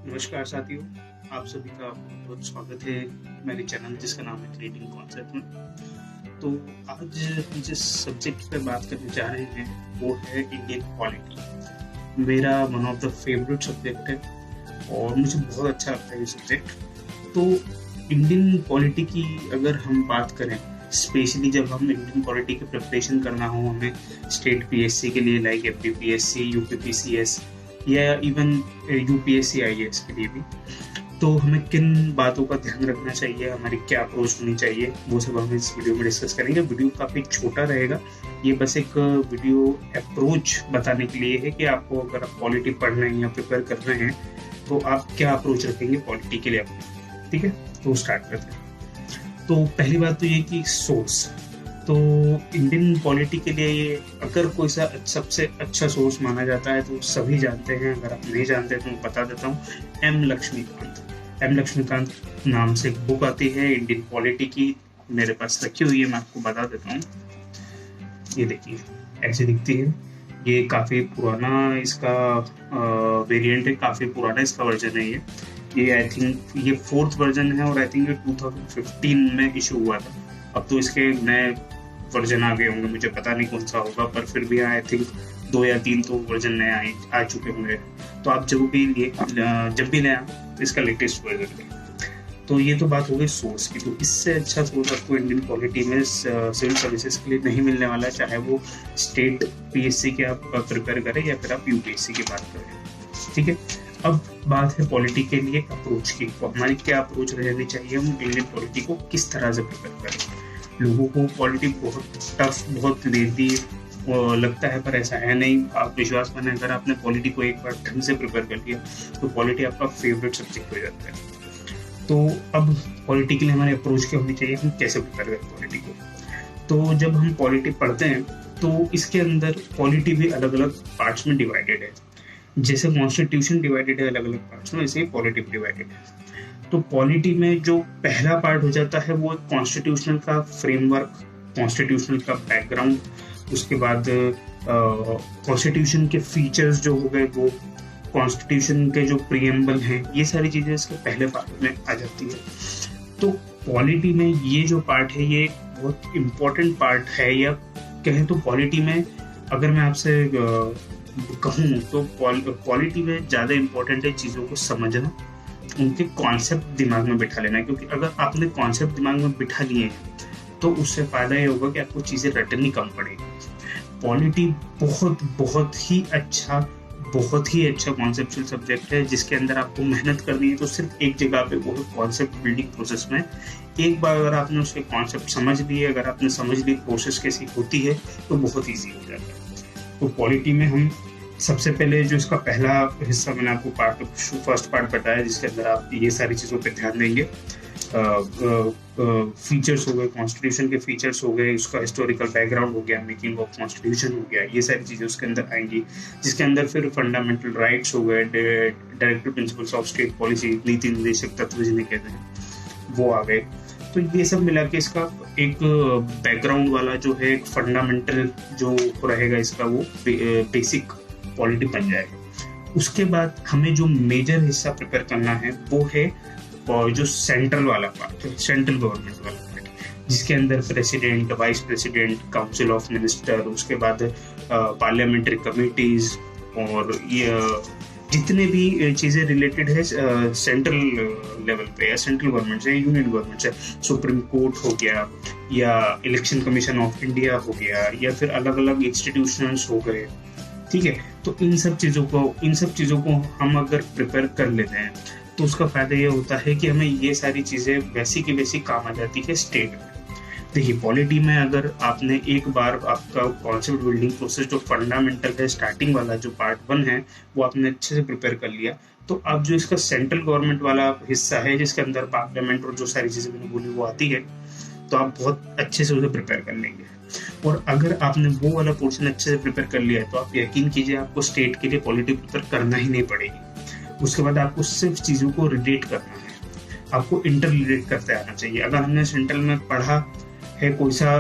नमस्कार साथियों, आप सभी का बहुत बहुत स्वागत है मेरे चैनल जिसका नाम है क्रिएटिंग कॉन्सेप्ट में। तो आज हम जिस सब्जेक्ट पे बात करने जा रहे हैं वो है इंडियन पॉलिटी। मेरा one of the favourite subject है और मुझे बहुत अच्छा लगता है ये सब्जेक्ट। तो इंडियन पॉलिटी की अगर हम बात करें, स्पेशली जब हम इंडियन पॉलिटी की प्रिपरेशन करना हो हमें स्टेट पीएससी के लिए, लाइक एफपीपीएससी, यूपीपीसीएस या इवन यूपीएससी आईएएस के लिए भी, तो हमें किन बातों का ध्यान रखना चाहिए, हमारी क्या अप्रोच होनी चाहिए, वो सब हम इस वीडियो में डिस्कस करेंगे। वीडियो काफ़ी छोटा रहेगा, ये बस एक वीडियो अप्रोच बताने के लिए है कि आपको अगर आप पॉलिटी पढ़ रहे हैं या प्रिपेयर कर रहे हैं तो आप क्या अप्रोच रखेंगे पॉलिटी के लिए अपने। ठीक है, तो स्टार्ट करते हैं। तो पहली बात तो ये कि सोर्स, तो इंडियन पॉलिटी के लिए ये अगर कोई सा सबसे अच्छा सोर्स माना जाता है तो सभी जानते हैं, अगर आप नहीं जानते तो मैं बता देता हूँ, एम लक्ष्मीकांत नाम से एक बुक आती है इंडियन पॉलिटी की, मेरे पास रखी हुई है, मैं आपको बता देता हूँ। ये देखिए, ऐसी दिखती है। ये काफ़ी पुराना इसका वेरिएंट है, काफ़ी पुराना इसका वर्जन है। ये आई थिंक ये 4th वर्जन है और आई थिंक ये 2015 में इशू हुआ था। अब तो इसके नए वर्जन आ गए होंगे, मुझे पता नहीं कौन सा होगा, पर फिर भी आई थिंक 2 या 3 तो वर्जन नए आ चुके होंगे। तो आप जब भी नया तो इसका लेटेस्ट वर्जन लें। तो ये तो बात हो गई सोर्स की। तो इससे अच्छा सोर्स आपको इंडियन पॉलिटी में सिविल सर्विसेज के लिए नहीं मिलने वाला है, चाहे वो स्टेट पीएससी के आप प्रिपेयर करें या फिर आप यूपीएससी की बात करें। ठीक है, अब बात है पॉलिटी के लिए अप्रोच की। तो हमारी क्या अप्रोच रहनी चाहिए, हम इंडियन पॉलिटी को किस तरह से प्रिपेयर करें। लोगों को पॉलिटी बहुत टफ, बहुत लेदी लगता है, पर ऐसा है नहीं। आप विश्वास माने, अगर आपने पॉलिटी को एक बार ढंग से प्रिपेयर कर लिया तो पॉलिटी आपका फेवरेट सब्जेक्ट हो जाता है। तो अब पॉलिटी के लिए हमारी अप्रोच क्या होनी चाहिए, हम कैसे प्रिपेयर करें पॉलिटी को। तो जब हम पॉलिटी पढ़ते हैं तो इसके अंदर पॉलिटी भी अलग अलग पार्ट्स में डिवाइडेड है। जैसे कॉन्स्टिट्यूशन डिवाइडेड है अलग अलग पार्ट्स में, वैसे ही पॉलिटी डिवाइडेड है। तो पॉलिटी में जो पहला पार्ट हो जाता है वो कॉन्स्टिट्यूशनल का फ्रेमवर्क, कॉन्स्टिट्यूशनल का बैकग्राउंड, उसके बाद कॉन्स्टिट्यूशन के फीचर्स जो हो गए, वो कॉन्स्टिट्यूशन के जो प्रीएम्बल हैं, ये सारी चीजें इसके पहले पार्ट में आ जाती है। तो पॉलिटी में ये जो पार्ट है ये बहुत इम्पोर्टेंट पार्ट है, या कहें तो पॉलिटी में अगर मैं आपसे कहूँ तो पॉलिटी में ज़्यादा इम्पोर्टेंट है चीज़ों को समझना, उनके कॉन्सेप्ट दिमाग में बिठा लेना। क्योंकि अगर आपने कॉन्सेप्ट दिमाग में बिठा लिए हैं तो उससे फ़ायदा ये होगा कि आपको चीज़ें रटनी कम पड़ेगी। पॉलिटी बहुत ही अच्छा कॉन्सेप्चुअल सब्जेक्ट है, जिसके अंदर आपको मेहनत करनी है तो सिर्फ एक जगह पे, वो है कॉन्सेप्ट बिल्डिंग प्रोसेस में। एक बार अगर आपने उसके कॉन्सेप्ट समझ लिए, अगर आपने समझ ली प्रोसेस कैसी होती है, तो बहुत ईजी हो जाता है। तो पॉलिटी में हम सबसे पहले जो इसका पहला हिस्सा मैंने आपको फर्स्ट पार्ट बताया, जिसके अंदर आप ये सारी चीज़ों पे ध्यान देंगे। फीचर्स हो गए, कॉन्स्टिट्यूशन के फीचर्स हो गए, उसका हिस्टोरिकल बैकग्राउंड हो गया, मेकिंग ऑफ कॉन्स्टिट्यूशन हो गया, ये सारी चीज़ें उसके अंदर आएंगी। जिसके अंदर फिर फंडामेंटल राइट्स हो गए, directive principles of state policy, नीति निर्देशक तत्व जिन्हें कहते हैं, वो आ गए। तो ये सब मिला के इसका एक बैकग्राउंड वाला जो है, एक फंडामेंटल जो रहेगा इसका, वो बेसिक पॉलिटी बन जाएगा। उसके बाद हमें जो मेजर हिस्सा प्रिपेयर करना है वो है जो सेंट्रल वाला पार्ट है, सेंट्रल गवर्नमेंट वाला पार्ट, जिसके अंदर president, vice president, council of minister, उसके बाद पार्लियामेंट्री कमिटीज और ये जितने भी चीज़ें रिलेटेड है सेंट्रल लेवल पे या सेंट्रल गवर्नमेंट से, यूनियन गवर्नमेंट से, सुप्रीम कोर्ट हो गया या इलेक्शन कमीशन ऑफ इंडिया हो गया या फिर अलग अलग इंस्टीट्यूशंस हो गए। ठीक है, तो इन सब चीज़ों को हम अगर प्रिपेयर कर लेते हैं तो उसका फायदा ये होता है कि हमें ये सारी चीज़ें वैसी की वैसी काम आ जाती है स्टेट में। देखिए, पॉलिटी में अगर आपने एक बार आपका कॉन्सेप्ट बिल्डिंग प्रोसेस जो फंडामेंटल है, स्टार्टिंग वाला जो पार्ट 1 है, वो आपने अच्छे से प्रिपेयर कर लिया, तो अब जो इसका सेंट्रल गवर्नमेंट वाला हिस्सा है, जिसके अंदर पार्लियामेंट और जो सारी चीज़ें मैंने बोली वो आती है, तो आप बहुत अच्छे से उसे प्रिपेयर कर लेंगे। और अगर आपने वो वाला पोर्शन अच्छे से प्रिपेयर कर लिया है तो आप यकीन कीजिए आपको स्टेट के लिए पॉलिटी प्रिपेयर करना ही नहीं पड़ेगी। उसके बाद आपको सिर्फ चीज़ों को रिलेट करना है, आपको इंटर रिलेट करते आना चाहिए। अगर हमने सेंट्रल में पढ़ा है कोई सा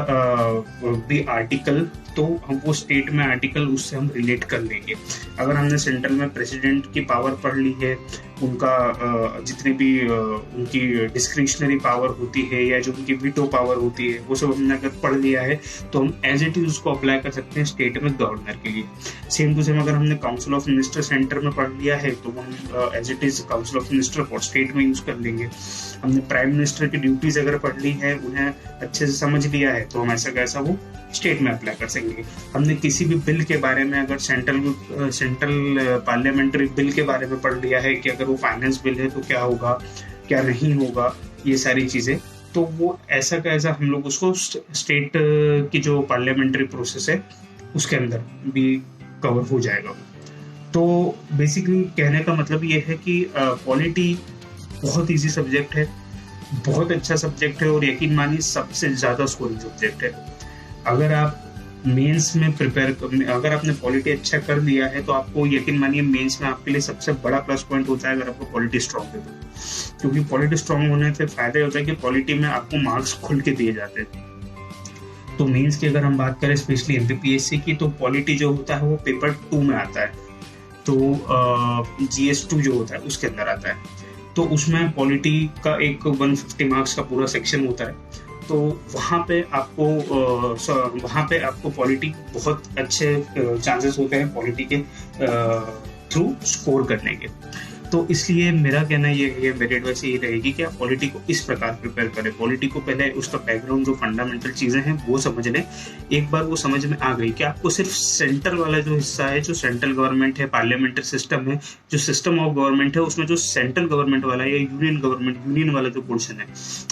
भी आर्टिकल तो हम वो स्टेट में आर्टिकल उससे हम रिलेट कर लेंगे। अगर हमने सेंट्रल में प्रेसिडेंट की पावर पढ़ ली है, उनका जितने भी उनकी डिस्क्रिशनरी पावर होती है या जो उनकी वीटो पावर होती है, वो सब हमने अगर पढ़ लिया है तो हम एज इट इज उसको अप्लाई कर सकते हैं स्टेट में गवर्नर के लिए। सेम टू सेम अगर हमने काउंसिल ऑफ मिनिस्टर सेंटर में पढ़ लिया है तो हम as it is council of minister for state में यूज कर लेंगे। हमने प्राइम मिनिस्टर की ड्यूटीज अगर पढ़ ली है, उन्हें अच्छे से समझ लिया है, तो हम ऐसा कैसा वो स्टेट में अप्लाई कर सकेंगे। हमने किसी भी बिल के बारे में अगर सेंट्रल पार्लियामेंट्री बिल के बारे में पढ़ लिया है कि अगर वो फाइनेंस बिल है तो क्या होगा क्या नहीं होगा, ये सारी चीजें, तो वो ऐसा कैसा हम लोग उसको स्टेट की जो पार्लियामेंट्री प्रोसेस है उसके अंदर भी कवर हो जाएगा। तो बेसिकली कहने का मतलब ये है कि पॉलिटी बहुत इजी सब्जेक्ट है, बहुत अच्छा सब्जेक्ट है और यकीन मानिए सबसे ज्यादा स्कोरिंग सब्जेक्ट है। अगर आप मेंस में अगर आपने पॉलिटी अच्छा कर लिया है तो आपको यकीन मानिए मेंस में आपके लिए सबसे बड़ा प्लस पॉइंट होता है अगर आपको पॉलिटी स्ट्रांग है तो। क्योंकि पॉलिटी स्ट्रांग होने से फायदा होता है कि पॉलिटी में आपको मार्क्स खुल के दिए जाते हैं। तो मेंस की अगर हम बात करें स्पेशली एमपीपीएससी की, तो पॉलिटी जो होता है वो पेपर 2 में आता है, तो GS2 जो होता है उसके अंदर आता है। तो उसमें पॉलिटी का एक 150 मार्क्स का पूरा सेक्शन होता है। तो वहाँ पे आपको पॉलिटी बहुत अच्छे चांसेस होते हैं पॉलिटी के थ्रू स्कोर करने के। तो इसलिए मेरा कहना ये है, मेरी एडवाइस ये रहेगी कि आप पॉलिटी को इस प्रकार प्रिपेयर करें। पॉलिटी को पहले उसका बैकग्राउंड जो फंडामेंटल चीजें हैं वो समझ लें। एक बार वो समझ में आ गई कि आपको सिर्फ सेंटर वाला जो हिस्सा है, जो सेंट्रल गवर्नमेंट है, पार्लियामेंट्री सिस्टम है, जो सिस्टम ऑफ गवर्नमेंट है, उसमें जो सेंट्रल गवर्नमेंट वाला या यूनियन वाला जो पोर्शन है,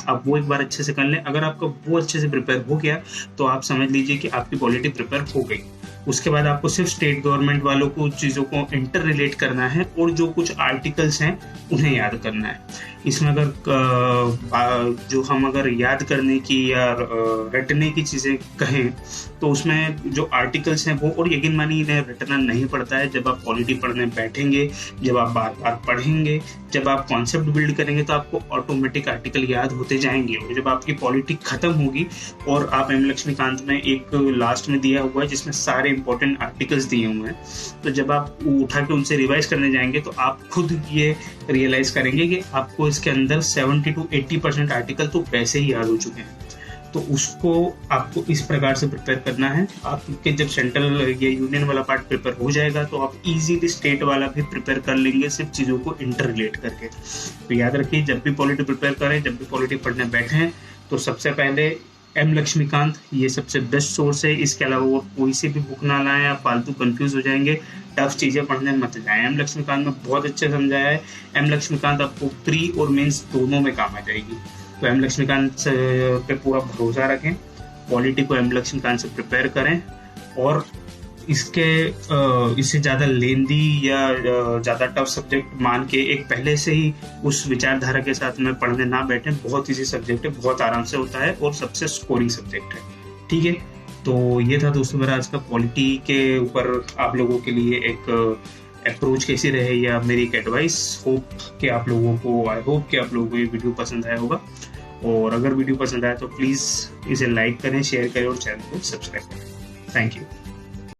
आप वो एक बार अच्छे से कर लें। अगर आपका वो अच्छे से प्रिपेयर हो गया तो आप समझ लीजिए कि आपकी पॉलिटी प्रिपेयर हो गई। उसके बाद आपको सिर्फ स्टेट गवर्नमेंट वालों को चीज़ों को इंटर रिलेट करना है और जो कुछ आर्टिकल्स हैं उन्हें याद करना है। इसमें अगर जो हम अगर याद करने की या रटने की चीज़ें कहें तो उसमें जो आर्टिकल्स हैं वो, और यकीन मानिए इन्हें रटना नहीं पड़ता है। जब आप पॉलिटी पढ़ने बैठेंगे, जब आप बार बार पढ़ेंगे, जब आप कॉन्सेप्ट बिल्ड करेंगे तो आपको ऑटोमेटिक आर्टिकल याद होते जाएंगे। और जब आपकी पॉलिटी खत्म होगी और आप एम लक्ष्मीकांत में एक लास्ट में दिया हुआ है जिसमें सारे इंपॉर्टेंट आर्टिकल्स दिए हुए हैं, तो जब आप उठा के उनसे रिवाइज करने जाएंगे तो आप खुद ये रियलाइज करेंगे कि आपको इसके अंदर 70 to 80% आर्टिकल तो वैसे ही याद हो चुके हैं। तो उसको आपको इस प्रकार से प्रिपेयर करना है। आपके जब सेंट्रल या यूनियन वाला पार्ट प्रिपेयर हो जाएगा तो आप इजीली स्टेट वाला भी प्रिपेयर कर लेंगे, सिर्फ चीज़ों को इंटर रिलेट करके। तो याद रखिए, जब भी पॉलिटी प्रिपेयर करें, जब भी पॉलिटी पढ़ने बैठें, तो सबसे पहले एम लक्ष्मीकांत ये सबसे बेस्ट सोर्स है। इसके अलावा वो कोई सी भी बुक ना लाएं, आप फालतू कंफ्यूज हो जाएंगे, टफ चीज़ें पढ़ने मत जाएं। एम लक्ष्मीकांत में बहुत अच्छे समझाया है। एम लक्ष्मीकांत आपको प्री और मेंस दोनों में काम आ जाएगी। तो एम लक्ष्मीकांत पे पूरा भरोसा रखें, पॉलिटी को एम लक्ष्मीकांत से प्रिपेयर करें, और इससे ज़्यादा लेंदी या ज़्यादा टफ सब्जेक्ट मान के एक पहले से ही उस विचारधारा के साथ में पढ़ने ना बैठे। बहुत इजी सब्जेक्ट है, बहुत आराम से होता है और सबसे स्कोरिंग सब्जेक्ट है। ठीक है, तो ये था दोस्तों मेरा आज का पॉलिटी के ऊपर आप लोगों के लिए एक अप्रोच कैसी रहे या मेरी एक एडवाइस। आई होप कि आप लोगों को ये वीडियो पसंद आया होगा। और अगर वीडियो पसंद आया तो प्लीज़ इसे लाइक करें, शेयर करें और चैनल को सब्सक्राइब करें। Thank you.